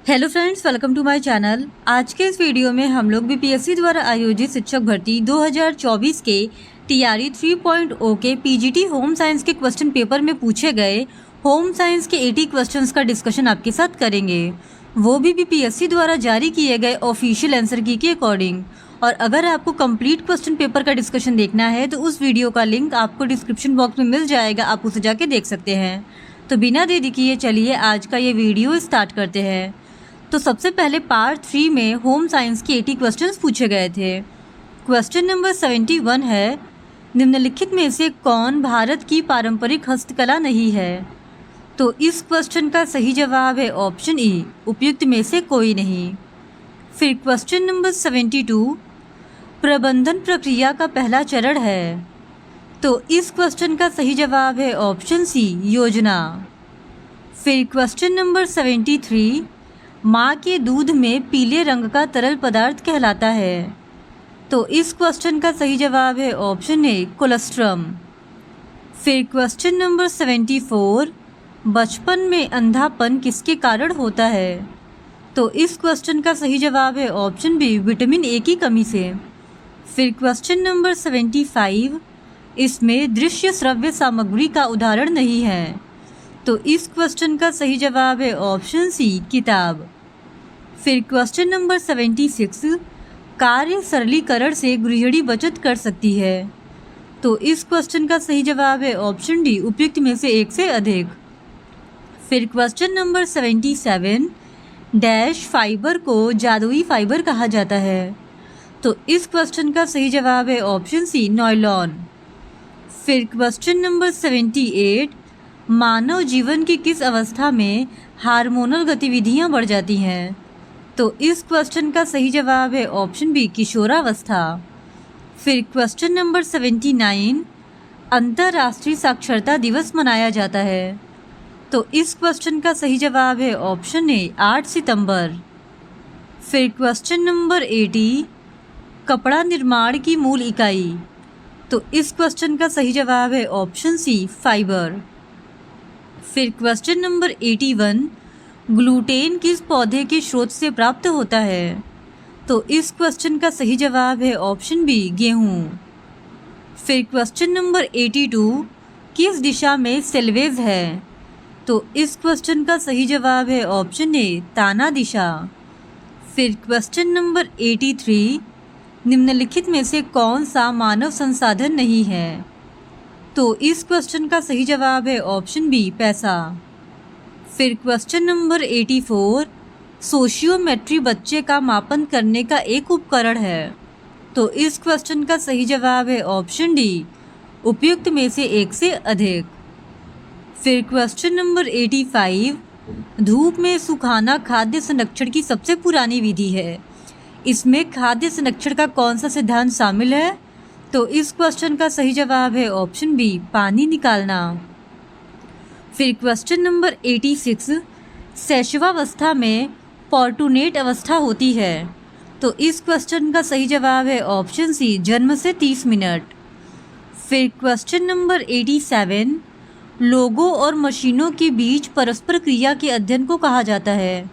Hello friends, welcome to my channel. आज के इस वीडियो में हम लोग बीपीएससी द्वारा आयोजित शिक्षक भर्ती 2024 के टीआरई 3.0 के पीजीटी होम साइंस के क्वेश्चन पेपर में पूछे गए होम साइंस के 80 क्वेश्चंस का डिस्कशन आपके साथ करेंगे, वो भी बीपीएससी द्वारा जारी किए गए ऑफिशियल आंसर की के अकॉर्डिंग। और अगर आपको कंप्लीट क्वेश्चन पेपर का डिस्कशन देखना है तो उस वीडियो का लिंक आपको डिस्क्रिप्शन बॉक्स में मिल जाएगा, आप उसे जाके देख सकते हैं। तो बिना देरी किए चलिए आज का ये वीडियो स्टार्ट करते हैं। तो सबसे पहले पार्ट 3 में होम साइंस के 80 क्वेश्चंस पूछे गए थे। क्वेश्चन नंबर 71 है, निम्नलिखित में से कौन भारत की पारंपरिक हस्तकला नहीं है? तो इस क्वेश्चन का सही जवाब है ऑप्शन ई, उपयुक्त में से कोई नहीं। फिर क्वेश्चन नंबर 72, प्रबंधन प्रक्रिया का पहला चरण है। तो इस क्वेश्चन का सही जवाब है ऑप्शन सी, योजना। फिर क्वेश्चन नंबर 73, माँ के दूध में पीले रंग का तरल पदार्थ कहलाता है। तो इस क्वेश्चन का सही जवाब है ऑप्शन ए, कोलेस्ट्रम। फिर क्वेश्चन नंबर 74, बचपन में अंधापन किसके कारण होता है? तो इस क्वेश्चन का सही जवाब है ऑप्शन बी, विटामिन ए की कमी से। फिर क्वेश्चन नंबर 75, इसमें दृश्य श्रव्य सामग्री का उदाहरण नहीं है। तो इस क्वेश्चन का सही जवाब है ऑप्शन सी, किताब। फिर क्वेश्चन नंबर 76, कार्य सरलीकरण से गृहिणी बचत कर सकती है। तो इस क्वेश्चन का सही जवाब है ऑप्शन डी, उपयुक्त में से एक से अधिक। फिर क्वेश्चन नंबर 77, डैश फाइबर को जादुई फाइबर कहा जाता है। तो इस क्वेश्चन का सही जवाब है ऑप्शन सी, नॉयलॉन। फिर क्वेश्चन नंबर 78, मानव जीवन की किस अवस्था में हार्मोनल गतिविधियां बढ़ जाती हैं? तो इस क्वेश्चन का सही जवाब है ऑप्शन बी, किशोरावस्था। फिर क्वेश्चन नंबर 79, अंतर्राष्ट्रीय साक्षरता दिवस मनाया जाता है। तो इस क्वेश्चन का सही जवाब है ऑप्शन ए, 8 सितंबर। फिर क्वेश्चन नंबर 80, कपड़ा निर्माण की मूल इकाई। तो इस क्वेश्चन का सही जवाब है ऑप्शन सी, फाइबर। फिर क्वेश्चन नंबर 81, ग्लूटेन किस पौधे के स्रोत से प्राप्त होता है? तो इस क्वेश्चन का सही जवाब है ऑप्शन बी, गेहूँ। फिर क्वेश्चन नंबर 82, किस दिशा में सेल्वेज है? तो इस क्वेश्चन का सही जवाब है ऑप्शन ए, ताना दिशा। फिर क्वेश्चन नंबर 83, निम्नलिखित में से कौन सा मानव संसाधन नहीं है? तो इस क्वेश्चन का सही जवाब है ऑप्शन बी, पैसा। फिर क्वेश्चन नंबर 84, सोशियोमेट्री बच्चे का मापन करने का एक उपकरण है। तो इस क्वेश्चन का सही जवाब है ऑप्शन डी, उपयुक्त में से एक से अधिक। फिर क्वेश्चन नंबर 85, धूप में सुखाना खाद्य संरक्षण की सबसे पुरानी विधि है। इसमें खाद्य संरक्षण का कौन सा सिद्धांत शामिल है? तो इस क्वेश्चन का सही जवाब है ऑप्शन बी, पानी निकालना। फिर क्वेश्चन नंबर 86, शैशवावस्था में पॉर्टुनेट अवस्था होती है। तो इस क्वेश्चन का सही जवाब है ऑप्शन सी, जन्म से 30 मिनट। फिर क्वेश्चन नंबर 87, लोगों और मशीनों के बीच परस्पर क्रिया के अध्ययन को कहा जाता है।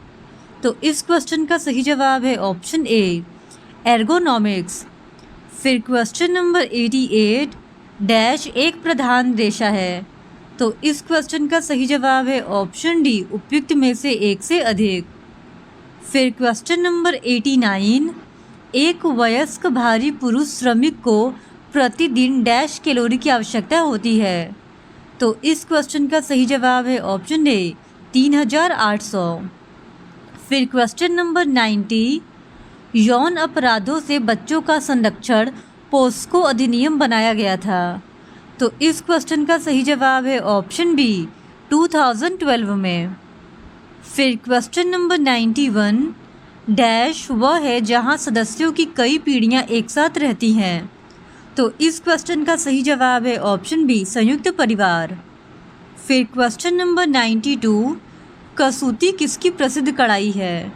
तो इस क्वेश्चन का सही जवाब है ऑप्शन ए, एर्गोनॉमिक्स। फिर क्वेश्चन नंबर 88, डैश एक प्रधान रेशा है। तो इस क्वेश्चन का सही जवाब है ऑप्शन डी, उपयुक्त में से एक से अधिक। फिर क्वेश्चन नंबर 89, एक वयस्क भारी पुरुष श्रमिक को प्रतिदिन डैश कैलोरी की आवश्यकता होती है। तो इस क्वेश्चन का सही जवाब है ऑप्शन ए, 3800। फिर क्वेश्चन नंबर 90, यौन अपराधों से बच्चों का संरक्षण पोस्को अधिनियम बनाया गया था। तो इस क्वेश्चन का सही जवाब है ऑप्शन बी, 2012 में। फिर क्वेश्चन नंबर 91, डैश वह है जहां सदस्यों की कई पीढ़ियां एक साथ रहती हैं। तो इस क्वेश्चन का सही जवाब है ऑप्शन बी, संयुक्त परिवार। फिर क्वेश्चन नंबर 92, कसूती किसकी प्रसिद्ध कढ़ाई है?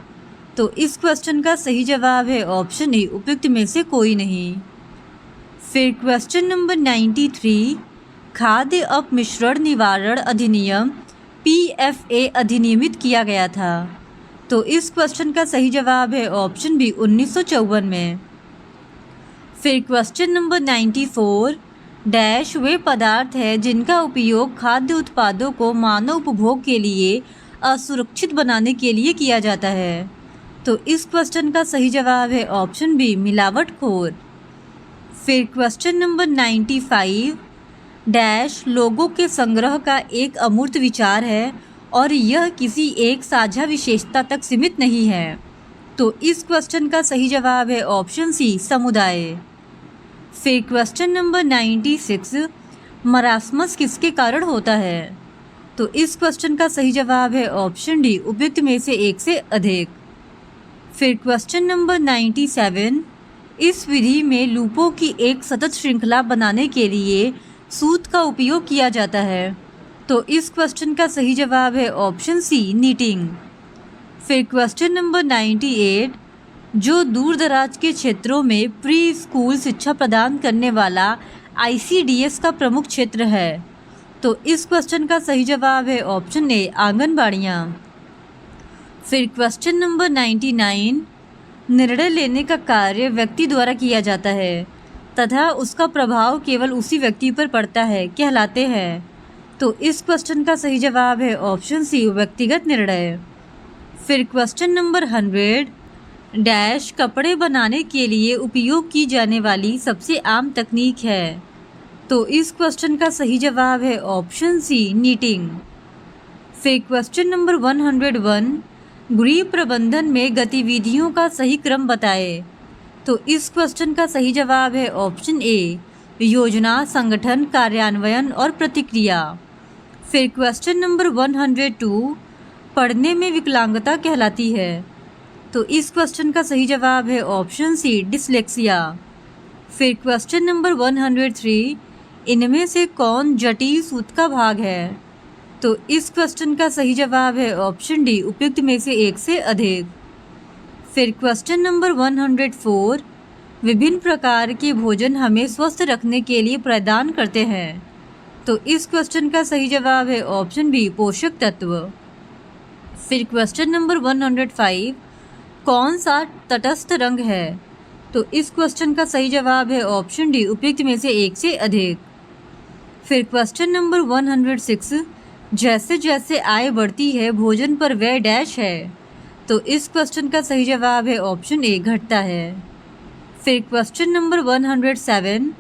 तो इस क्वेश्चन का सही जवाब है ऑप्शन ए, उपयुक्त में से कोई नहीं। फिर क्वेश्चन नंबर 93, खाद्य अपमिश्रण निवारण अधिनियम PFA अधिनियमित किया गया था। तो इस क्वेश्चन का सही जवाब है ऑप्शन बी 1954 में। फिर क्वेश्चन नंबर 94 डैश वे पदार्थ है जिनका उपयोग खाद्य उत्पादों को मानव उपभोग के लिए असुरक्षित बनाने के लिए किया जाता है। तो इस क्वेश्चन का सही जवाब है ऑप्शन बी मिलावटखोर। फिर क्वेश्चन नंबर 95 डैश लोगों के संग्रह का एक अमूर्त विचार है और यह किसी एक साझा विशेषता तक सीमित नहीं है। तो इस क्वेश्चन का सही जवाब है ऑप्शन सी समुदाय। फिर क्वेश्चन नंबर 96 मरासमस किसके कारण होता है। तो इस क्वेश्चन का सही जवाब है ऑप्शन डी उपयुक्त में से एक से अधिक। फिर क्वेश्चन नंबर 97 इस विधि में लूपों की एक सतत श्रृंखला बनाने के लिए सूत का उपयोग किया जाता है। तो इस क्वेश्चन का सही जवाब है ऑप्शन सी नीटिंग। फिर क्वेश्चन नंबर 98 जो दूर दराज के क्षेत्रों में प्री स्कूल शिक्षा प्रदान करने वाला ICDS का प्रमुख क्षेत्र है। तो इस क्वेश्चन का सही जवाब है ऑप्शन ए आंगनबाड़ियाँ। फिर क्वेश्चन नंबर 99 निर्णय लेने का कार्य व्यक्ति द्वारा किया जाता है तथा उसका प्रभाव केवल उसी व्यक्ति पर पड़ता है कहलाते हैं। तो इस क्वेश्चन का सही जवाब है ऑप्शन सी व्यक्तिगत निर्णय। फिर क्वेश्चन नंबर 100 डैश कपड़े बनाने के लिए उपयोग की जाने वाली सबसे आम तकनीक है। तो इस क्वेश्चन का सही जवाब है ऑप्शन सी नीटिंग। फिर क्वेश्चन नंबर 101 गृह प्रबंधन में गतिविधियों का सही क्रम बताए। तो इस क्वेश्चन का सही जवाब है ऑप्शन ए योजना, संगठन, कार्यान्वयन और प्रतिक्रिया। फिर क्वेश्चन नंबर 102 पढ़ने में विकलांगता कहलाती है। तो इस क्वेश्चन का सही जवाब है ऑप्शन सी डिसलेक्सिया। फिर क्वेश्चन नंबर 103 इनमें से कौन जटिल सूत का भाग है। तो इस क्वेश्चन का सही जवाब है ऑप्शन डी उपयुक्त में से एक से अधिक। फिर क्वेश्चन नंबर 104 विभिन्न प्रकार के भोजन हमें स्वस्थ रखने के लिए प्रदान करते हैं। तो इस क्वेश्चन का सही जवाब है ऑप्शन बी पोषक तत्व। फिर क्वेश्चन नंबर 105 कौन सा तटस्थ रंग है। तो इस क्वेश्चन का सही जवाब है ऑप्शन डी उपयुक्त में से एक से अधिक। फिर क्वेश्चन नंबर 106 जैसे जैसे आय बढ़ती है भोजन पर व्यय डैश है। तो इस क्वेश्चन का सही जवाब है ऑप्शन ए घटता है। फिर क्वेश्चन नंबर 107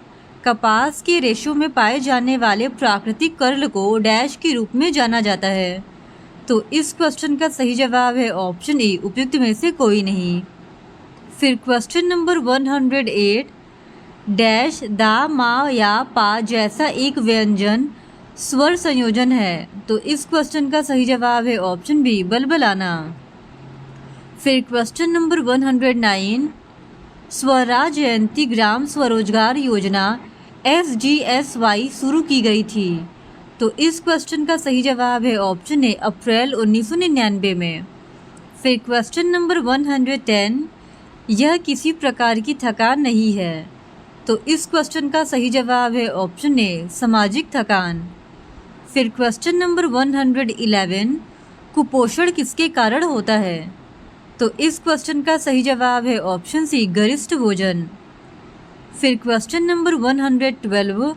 कपास के रेशों में पाए जाने वाले प्राकृतिक कर्ल को डैश के रूप में जाना जाता है। तो इस क्वेश्चन का सही जवाब है ऑप्शन ए उपयुक्त में से कोई नहीं। फिर क्वेश्चन नंबर 108 डैश दा, मा या पा जैसा एक व्यंजन स्वर संयोजन है। तो इस क्वेश्चन का सही जवाब है ऑप्शन बी बलबलाना। फिर question number 109 Swaraj Jayanti Gram Swarozgar Yojana SGSY शुरू की गई थी। तो इस क्वेश्चन का सही जवाब है ऑप्शन ए अप्रैल 1999 में। फिर क्वेश्चन नंबर 110 यह किसी प्रकार की थकान नहीं है। तो इस क्वेश्चन का सही जवाब है ऑप्शन ए सामाजिक थकान। फिर क्वेश्चन नंबर 111 कुपोषण किसके कारण होता है। तो इस क्वेश्चन का सही जवाब है ऑप्शन सी गरिष्ठ भोजन। फिर क्वेश्चन नंबर 112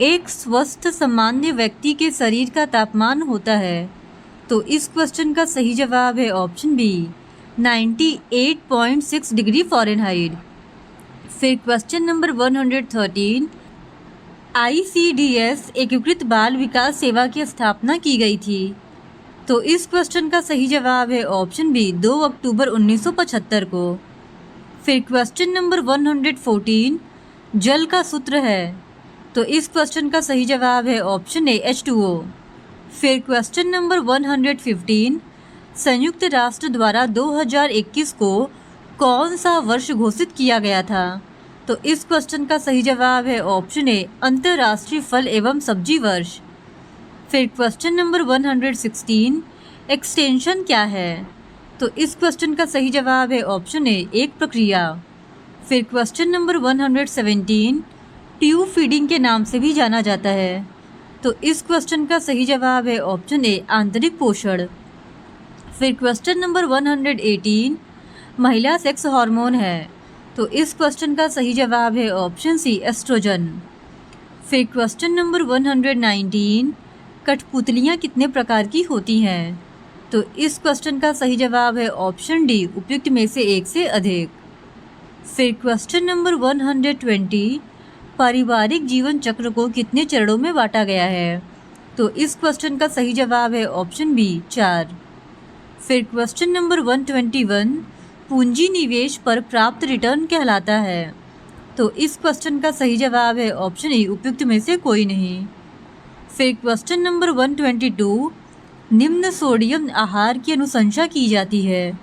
एक स्वस्थ सामान्य व्यक्ति के शरीर का तापमान होता है। तो इस क्वेश्चन का सही जवाब है ऑप्शन बी 98.6 डिग्री फ़ारेनहाइट। फिर क्वेश्चन नंबर 113 ICDS एकीकृत बाल विकास सेवा की स्थापना की गई थी। तो इस क्वेश्चन का सही जवाब है ऑप्शन बी 2 अक्टूबर 1975 को। फिर क्वेश्चन नंबर 114 जल का सूत्र है। तो इस क्वेश्चन का सही जवाब है ऑप्शन ए H2O। फिर क्वेश्चन नंबर 115 संयुक्त राष्ट्र द्वारा 2021 को कौन सा वर्ष घोषित किया गया था। तो इस क्वेश्चन का सही जवाब है ऑप्शन ए अंतर्राष्ट्रीय फल एवं सब्जी वर्ष। फिर क्वेश्चन नंबर 116 एक्सटेंशन क्या है। तो इस क्वेश्चन का सही जवाब है ऑप्शन ए एक प्रक्रिया। फिर क्वेश्चन नंबर 117 ट्यूब फीडिंग के नाम से भी जाना जाता है। तो इस क्वेश्चन का सही जवाब है ऑप्शन ए आंतरिक पोषण। फिर क्वेश्चन नंबर 118, महिला सेक्स हार्मोन है। तो इस क्वेश्चन का सही जवाब है ऑप्शन सी, एस्ट्रोजन। फिर क्वेश्चन नंबर 119, कठपुतलियाँ कितने प्रकार की होती हैं? तो इस क्वेश्चन का सही जवाब है ऑप्शन डी, उपयुक्त में से एक से अधिक। फिर क्वेश्चन नंबर 120, पारिवारिक जीवन चक्र को कितने चरणों में बांटा गया है? तो इस क्वेश्चन का सही जवाब है ऑप्शन बी, 4। फिर क्वेश्चन नंबर 121, पूंजी निवेश पर प्राप्त रिटर्न कहलाता है। तो इस क्वेश्चन का सही जवाब है ऑप्शन ए, उपयुक्त में से कोई नहीं। फिर क्वेश्चन नंबर 122, निम्न सोडियम आहार की अनुशंसा की जाती है।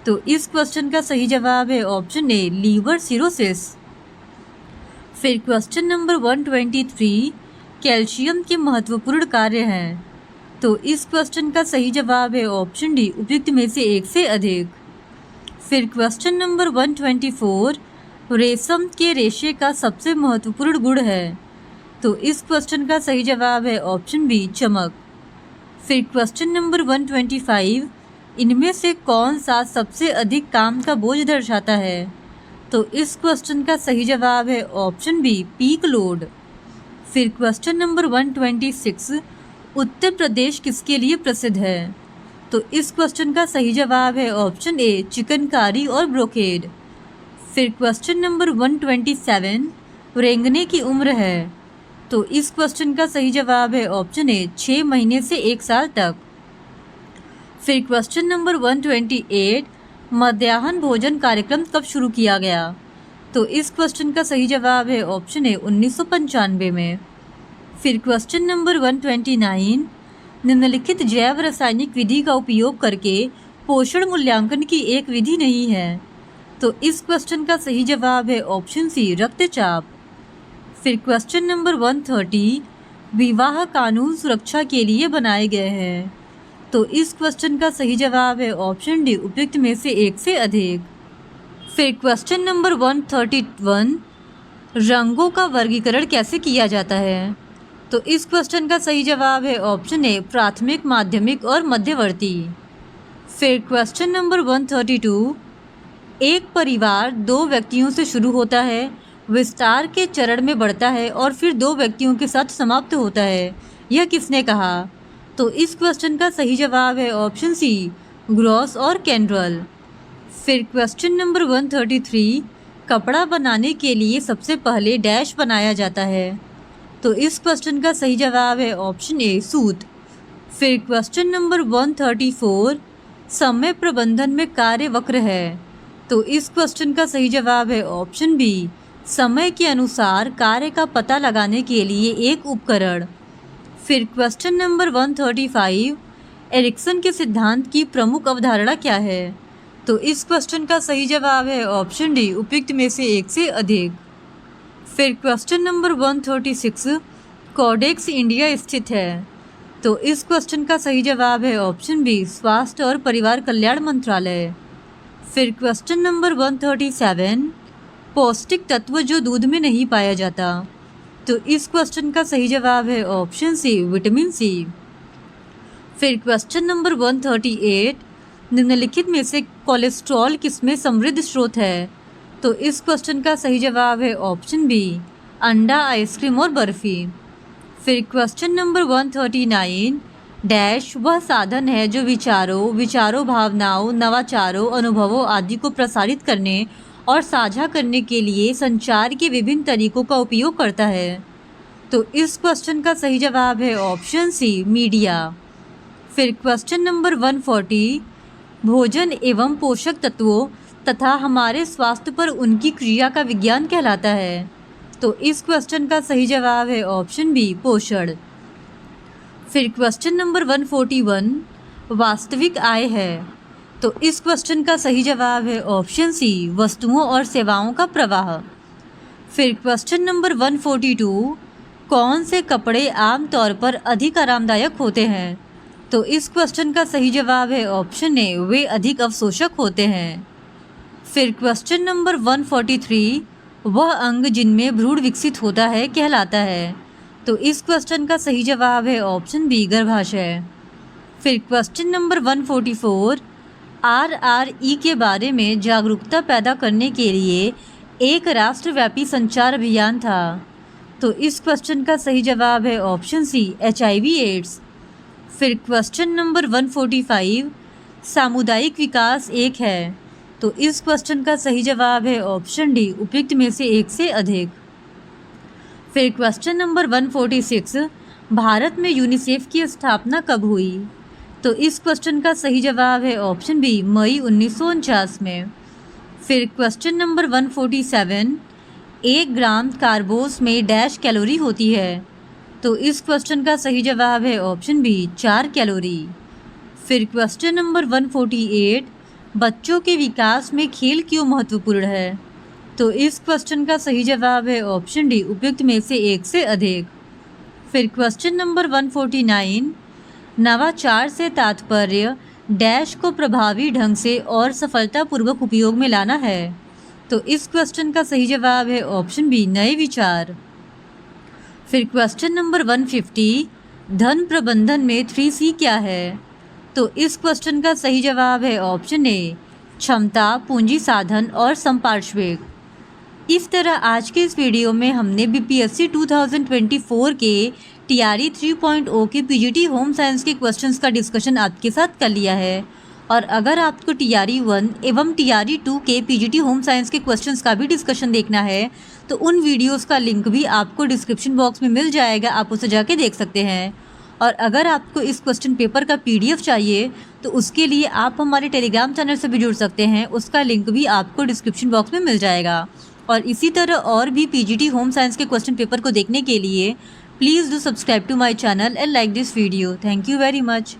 तो इस क्वेश्चन का सही जवाब है ऑप्शन ए, लीवर सिरोसिस। फिर क्वेश्चन नंबर 123, कैल्शियम के महत्वपूर्ण कार्य हैं। तो इस क्वेश्चन का सही जवाब है ऑप्शन डी, उपयुक्त में से एक से अधिक। फिर क्वेश्चन नंबर 124, रेशम के रेशे का सबसे महत्वपूर्ण गुण है। तो इस क्वेश्चन का सही जवाब है ऑप्शन बी, चमक। फिर क्वेश्चन नंबर 125, इनमें से कौन सा सबसे अधिक काम का बोझ दर्शाता है? तो इस क्वेश्चन का सही जवाब है ऑप्शन बी, पीक लोड। फिर क्वेश्चन नंबर 126, उत्तर प्रदेश किसके लिए प्रसिद्ध है? तो इस क्वेश्चन का सही जवाब है ऑप्शन ए, चिकनकारी और ब्रोकेड। फिर क्वेश्चन नंबर 127, रेंगने की उम्र है। तो इस क्वेश्चन का सही जवाब है ऑप्शन ए, 6 महीने से 1 साल तक। फिर क्वेश्चन नंबर 128, मध्याह्न भोजन कार्यक्रम कब शुरू किया गया? तो इस क्वेश्चन का सही जवाब है ऑप्शन ए, 1995 में। फिर क्वेश्चन नंबर 129, निम्नलिखित जैव रासायनिक विधि का उपयोग करके पोषण मूल्यांकन की एक विधि नहीं है। तो इस क्वेश्चन का सही जवाब है ऑप्शन सी, रक्तचाप। फिर क्वेश्चन नंबर 130, विवाह कानून सुरक्षा के लिए बनाए गए हैं। तो इस क्वेश्चन का सही जवाब है ऑप्शन डी, उपयुक्त में से एक से अधिक। फिर क्वेश्चन नंबर 131, रंगों का वर्गीकरण कैसे किया जाता है? तो इस क्वेश्चन का सही जवाब है ऑप्शन ए, प्राथमिक, माध्यमिक और मध्यवर्ती। फिर क्वेश्चन नंबर 132, एक परिवार 2 व्यक्तियों से शुरू होता है, विस्तार के चरण में बढ़ता है और फिर 2 व्यक्तियों के साथ समाप्त होता है, यह किसने कहा? तो इस क्वेश्चन का सही जवाब है ऑप्शन सी, ग्रॉस और कैंड्रल। फिर क्वेश्चन नंबर 133, कपड़ा बनाने के लिए सबसे पहले डैश बनाया जाता है। तो इस क्वेश्चन का सही जवाब है ऑप्शन ए, सूत। फिर क्वेश्चन नंबर 134, समय प्रबंधन में कार्य वक्र है। तो इस क्वेश्चन का सही जवाब है ऑप्शन बी, समय के अनुसार कार्य का पता लगाने के लिए एक उपकरण। फिर क्वेश्चन नंबर 135, एरिक्सन के सिद्धांत की प्रमुख अवधारणा क्या है? तो इस क्वेश्चन का सही जवाब है ऑप्शन डी, उपयुक्त में से एक से अधिक। फिर क्वेश्चन नंबर 136, कोडेक्स इंडिया स्थित है। तो इस क्वेश्चन का सही जवाब है ऑप्शन बी, स्वास्थ्य और परिवार कल्याण मंत्रालय। फिर क्वेश्चन नंबर 137, पौष्टिक तत्व जो दूध में नहीं पाया जाता। तो इस क्वेश्चन का सही जवाब है ऑप्शन सी, विटामिन सी। फिर क्वेश्चन नंबर 138, निम्नलिखित में से कोलेस्ट्रॉल किसमें समृद्ध स्रोत है? तो इस क्वेश्चन का सही जवाब है ऑप्शन बी, अंडा, आइसक्रीम और बर्फी। फिर क्वेश्चन नंबर 139, डैश वह साधन है जो विचारों, भावनाओं, नवाचारों, अनुभवों आदि को प्रसारित करने और साझा करने के लिए संचार के विभिन्न तरीकों का उपयोग करता है। तो इस क्वेश्चन का सही जवाब है ऑप्शन सी, मीडिया। फिर क्वेश्चन नंबर 140, भोजन एवं पोषक तत्वों तथा हमारे स्वास्थ्य पर उनकी क्रिया का विज्ञान कहलाता है। तो इस क्वेश्चन का सही जवाब है ऑप्शन बी, पोषण। फिर क्वेश्चन नंबर 141, वास्तविक आय है। तो इस क्वेश्चन का सही जवाब है ऑप्शन सी, वस्तुओं और सेवाओं का प्रवाह। फिर क्वेश्चन नंबर 142, कौन से कपड़े आमतौर पर अधिक आरामदायक होते हैं? तो इस क्वेश्चन का सही जवाब है ऑप्शन ए, वे अधिक अवशोषक होते हैं। फिर क्वेश्चन नंबर 143, वह अंग जिनमें भ्रूण विकसित होता है कहलाता है। तो इस क्वेश्चन का सही जवाब है ऑप्शन बी, गर्भाशय। फिर क्वेश्चन नंबर 144, RRE के बारे में जागरूकता पैदा करने के लिए एक राष्ट्रव्यापी संचार अभियान था। तो इस क्वेश्चन का सही जवाब है ऑप्शन सी, HIV एड्स। फिर क्वेश्चन नंबर 145, सामुदायिक विकास एक है। तो इस क्वेश्चन का सही जवाब है ऑप्शन डी, उपयुक्त में से एक से अधिक। फिर क्वेश्चन नंबर 146, भारत में यूनिसेफ की स्थापना कब हुई? तो इस क्वेश्चन का सही जवाब है ऑप्शन बी, मई 1949 में। फिर क्वेश्चन नंबर 147, 1 ग्राम कार्बोस में डैश कैलोरी होती है। तो इस क्वेश्चन का सही जवाब है ऑप्शन बी, 4 कैलोरी। फिर क्वेश्चन नंबर 148, बच्चों के विकास में खेल क्यों महत्वपूर्ण है? तो इस क्वेश्चन का सही जवाब है ऑप्शन डी, उपयुक्त में से एक से अधिक। फिर क्वेश्चन नंबर 149, नवाचार से तात्पर्य डैश को प्रभावी ढंग से और सफलतापूर्वक उपयोग में लाना है। तो इस क्वेश्चन का सही जवाब है ऑप्शन बी, नए विचार। फिर क्वेश्चन नंबर 150, धन प्रबंधन में 3C क्या है? तो इस क्वेश्चन का सही जवाब है ऑप्शन ए, क्षमता, पूंजी साधन और संपार्श्विक। इस तरह आज के इस वीडियो में हमने BPSC 2024 के TRE 3.0 के PGT होम साइंस के क्वेश्चंस का डिस्कशन आपके साथ कर लिया है। और अगर आपको TRE 1 एवं TRE 2 के PGT होम साइंस के क्वेश्चंस का भी डिस्कशन देखना है तो उन वीडियोस का लिंक भी आपको डिस्क्रिप्शन बॉक्स में मिल जाएगा, आप उसे जाके देख सकते हैं। और अगर आपको इस क्वेश्चन पेपर का PDF चाहिए तो उसके लिए आप हमारे टेलीग्राम चैनल से भी जुड़ सकते हैं, उसका लिंक भी आपको डिस्क्रिप्शन बॉक्स में मिल जाएगा। और इसी तरह और भी PGT होम साइंस के क्वेश्चन पेपर को देखने के लिए please do subscribe to my channel and like this video. Thank you very much.